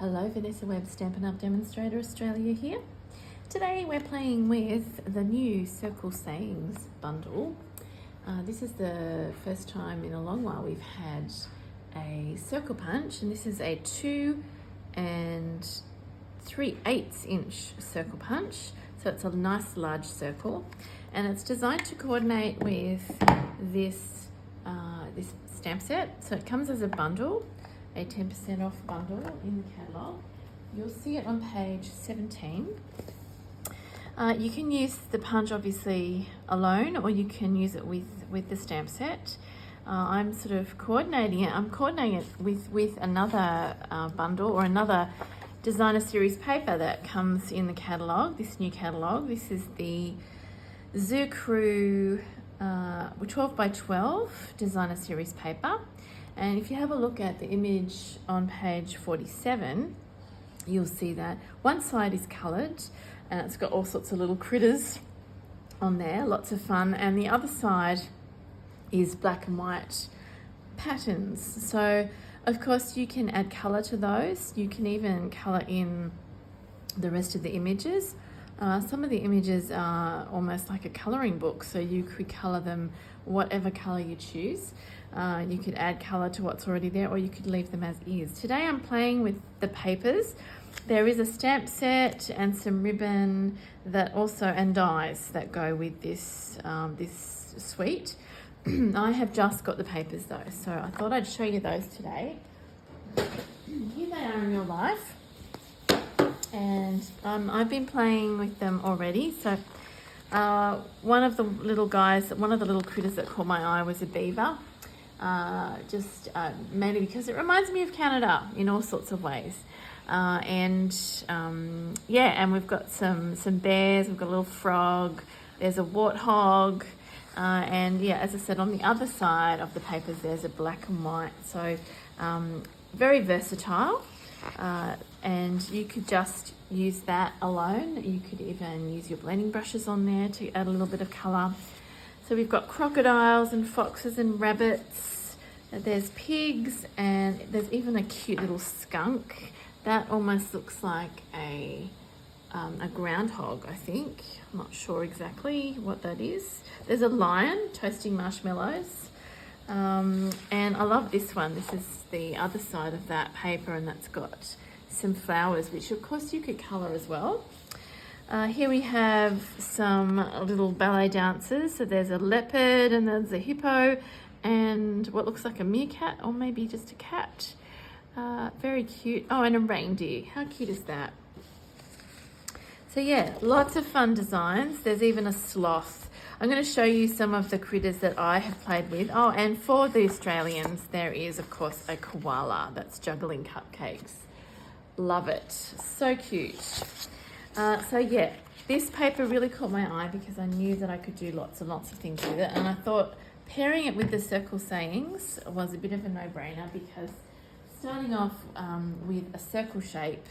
Hello, Vanessa Webb, Stampin Up, Demonstrator Australia here. Today we're playing with the new Circle Sayings bundle. This is the first time in a long while we've had a circle punch, and this is a 2 3/8 inch circle punch. So it's a nice large circle, and it's designed to coordinate with this stamp set. So it comes as a bundle, a 10% off bundle in the catalogue. You'll see it on page 17. You can use the punch obviously alone, or you can use it with the stamp set. I'm sort of coordinating it. I'm coordinating it with another bundle or another designer series paper that comes in the catalogue, this new catalogue. This is the Zoo Crew 12 by 12 designer series paper. And if you have a look at the image on page 47, you'll see that one side is coloured and it's got all sorts of little critters on there, lots of fun. And the other side is black and white patterns. So of course you can add colour to those. You can even colour in the rest of the images. Some of the images are almost like a colouring book, so you could colour them whatever colour you choose. You could add colour to what's already there, or you could leave them as is. Today I'm playing with the papers. There is a stamp set and some ribbon and dies that go with this suite. I have just got the papers though, so I thought I'd show you those today. Here they are in real life. And I've been playing with them already. So one of the little critters that caught my eye was a beaver. Mainly because it reminds me of Canada in all sorts of ways. And we've got some bears, we've got a little frog, there's a warthog, as I said, on the other side of the papers there's a black and white. So very versatile. And you could just use that alone. You could even use your blending brushes on there to add a little bit of colour. So we've got crocodiles and foxes and rabbits. There's pigs, and there's even a cute little skunk. That almost looks like a groundhog, I think. I'm not sure exactly what that is. There's a lion toasting marshmallows. And I love this one. This is the other side of that paper, and that's got some flowers, which of course you could colour as well. Here we have some little ballet dancers. So there's a leopard, and there's a hippo, and what looks like a meerkat, or maybe just a cat. Very cute. Oh, and a reindeer. How cute is that? So yeah, lots of fun designs. There's even a sloth. I'm going to show you some of the critters that I have played with. Oh, and for the Australians, there is, of course, a koala that's juggling cupcakes. Love it. So cute. This paper really caught my eye because I knew that I could do lots and lots of things with it. And I thought pairing it with the Circle Sayings was a bit of a no-brainer, because starting off with a circle shape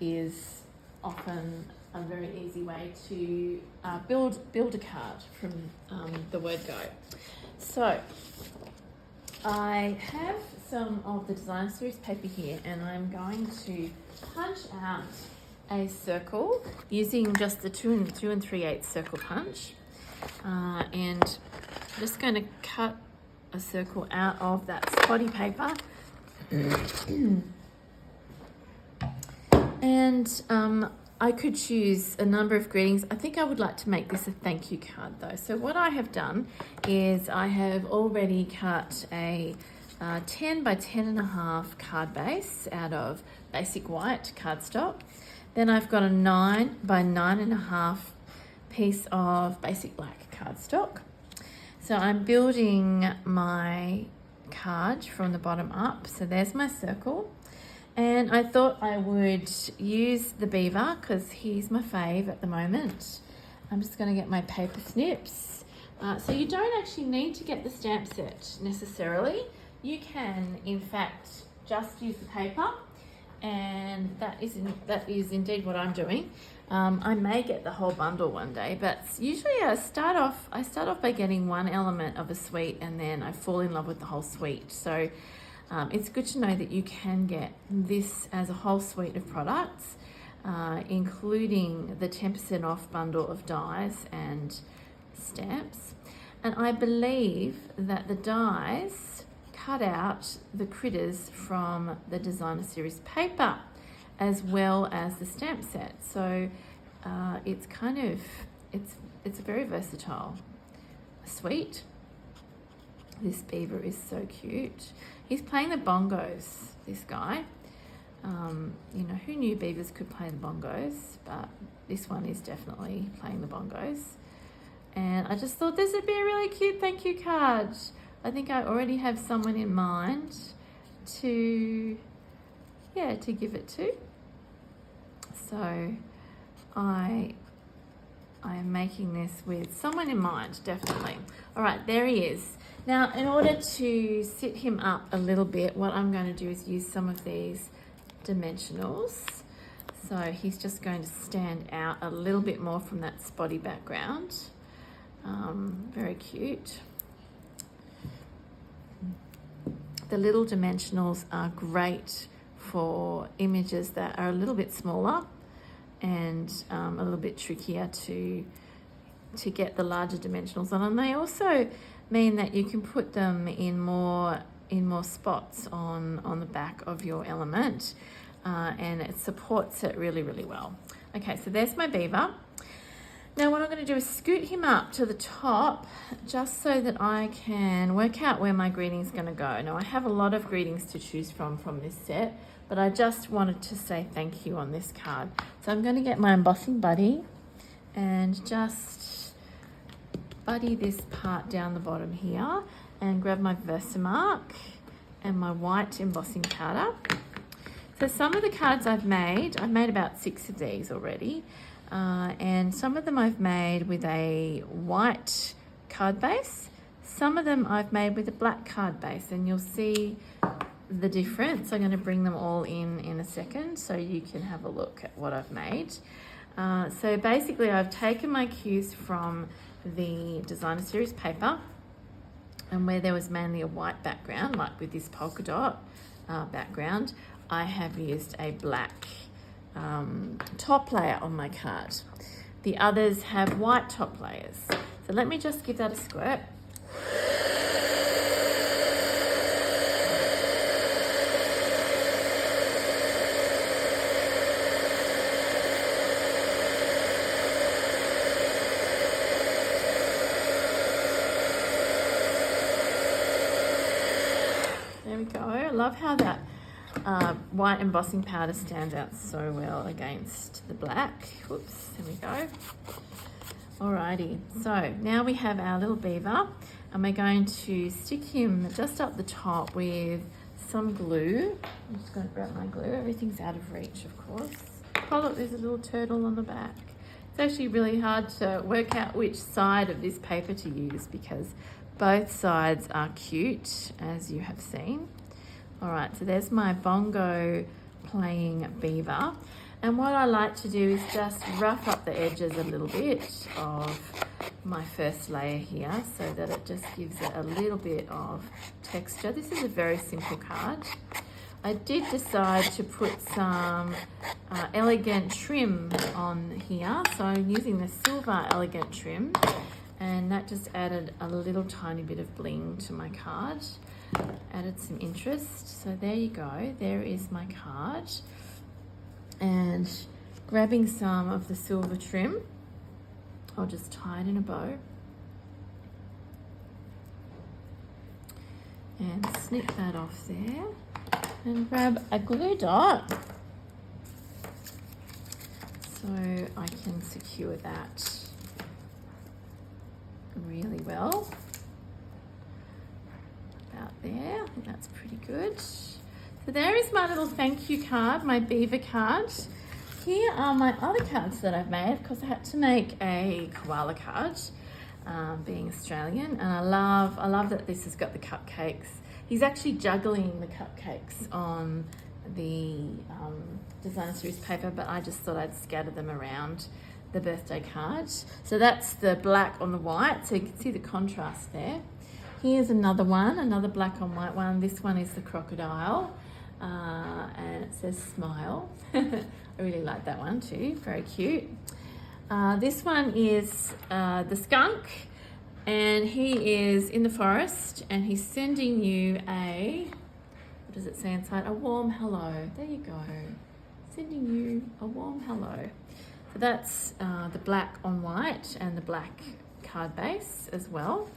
is often a very easy way to build a card from the word go. So I have some of the designer series paper here, and I'm going to punch out a circle using just the 2 3/8 circle punch, and I'm just going to cut a circle out of that spotty paper. And I could choose a number of greetings. I think I would like to make this a thank you card though. So what I have done is I have already cut a 10 by 10.5 card base out of basic white cardstock. Then I've got a 9 by 9.5 piece of basic black cardstock. So I'm building my card from the bottom up. So there's my circle. And I thought I would use the beaver because he's my fave at the moment. I'm just going to get my paper snips. So you don't actually need to get the stamp set necessarily. You can, in fact, just use the paper, and that is indeed what I'm doing. I may get the whole bundle one day, but usually I start off by getting one element of a suite, and then I fall in love with the whole suite. So it's good to know that you can get this as a whole suite of products, including the 10% off bundle of dies and stamps. And I believe that the dies cut out the critters from the designer series paper as well as the stamp set. So it's kind of, it's very versatile. Sweet. This beaver is so cute. He's playing the bongos, this guy. You know, who knew beavers could play the bongos? But this one is definitely playing the bongos. And I just thought this would be a really cute thank you card. I think I already have someone in mind to give it to. So I am making this with someone in mind, definitely. All right, there he is. Now, in order to sit him up a little bit, what I'm going to do is use some of these dimensionals. So he's just going to stand out a little bit more from that spotty background. Very cute. The little dimensionals are great for images that are a little bit smaller and a little bit trickier to get the larger dimensionals on. And they also mean that you can put them in more spots on the back of your element, and it supports it really, really well. Okay, so there's my beaver. Now what I'm going to do is scoot him up to the top just so that I can work out where my greeting is going to go. Now I have a lot of greetings to choose from this set, but I just wanted to say thank you on this card. So I'm going to get my embossing buddy and just buddy this part down the bottom here and grab my Versamark and my white embossing powder. So some of the cards I've made about 6 of these already. And some of them I've made with a white card base. Some of them I've made with a black card base, and you'll see the difference. I'm going to bring them all in a second so you can have a look at what I've made. So basically I've taken my cues from the designer series paper, and where there was mainly a white background, like with this polka dot background, I have used a black top layer on my card. The others have white top layers. So let me just give that a squirt. There we go. I love how that white embossing powder stands out so well against the black. Whoops, there we go. Alrighty, so now we have our little beaver, and we're going to stick him just up the top with some glue. I'm just going to grab my glue. Everything's out of reach, of course. Oh look, there's a little turtle on the back. It's actually really hard to work out which side of this paper to use because both sides are cute, as you have seen. All right, so there's my bongo playing beaver. And what I like to do is just rough up the edges a little bit of my first layer here so that it just gives it a little bit of texture. This is a very simple card. I did decide to put some elegant trim on here. So I'm using the silver elegant trim, and that just added a little tiny bit of bling to my card. Added some interest. So there you go, there is my card. And grabbing some of the silver trim, I'll just tie it in a bow and snip that off there, and grab a glue dot so I can secure that really well. About there, I think that's pretty good. So there is my little thank you card, my beaver card. Here are my other cards that I've made. Of course, I had to make a koala card, being Australian, and I love that this has got the cupcakes. He's actually juggling the cupcakes on the designer series paper, but I just thought I'd scatter them around the birthday card. So that's the black on the white, so you can see the contrast there. Here's another one, another black on white one. This one is the crocodile, and it says smile. I really like that one too, very cute. This one is the skunk, and he is in the forest and he's sending you what does it say inside? A warm hello. There you go. Sending you a warm hello. So that's the black on white and the black card base as well.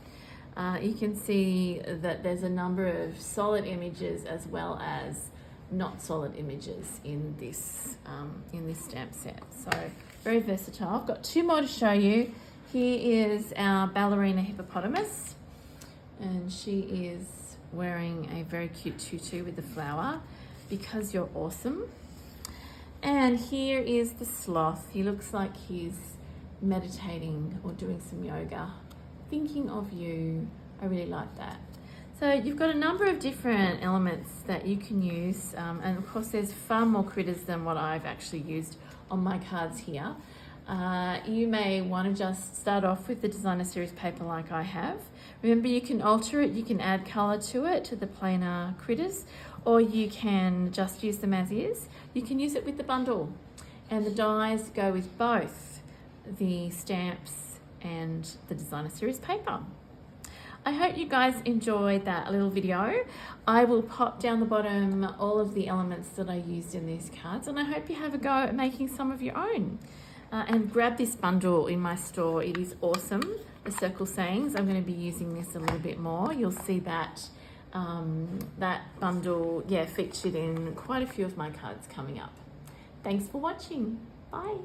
You can see that there's a number of solid images as well as not solid images in this stamp set. So very versatile. I've got two more to show you. Here is our ballerina hippopotamus, and she is wearing a very cute tutu with the flower, because you're awesome. And here is the sloth. He looks like he's meditating or doing some yoga, thinking of you. I really like that. So you've got a number of different elements that you can use, and of course there's far more critters than what I've actually used on my cards here. You may want to just start off with the designer series paper like I have. Remember, you can alter it, you can add colour to it, to the plainer critters, or you can just use them as is. You can use it with the bundle, and the dies go with both the stamps and the designer series paper. I hope you guys enjoyed that little video. I will pop down the bottom all of the elements that I used in these cards, and I hope you have a go at making some of your own. And grab this bundle in my store. It is awesome. The circle sayings. I'm going to be using this a little bit more. You'll see that that bundle, featured in quite a few of my cards coming up. Thanks for watching. Bye.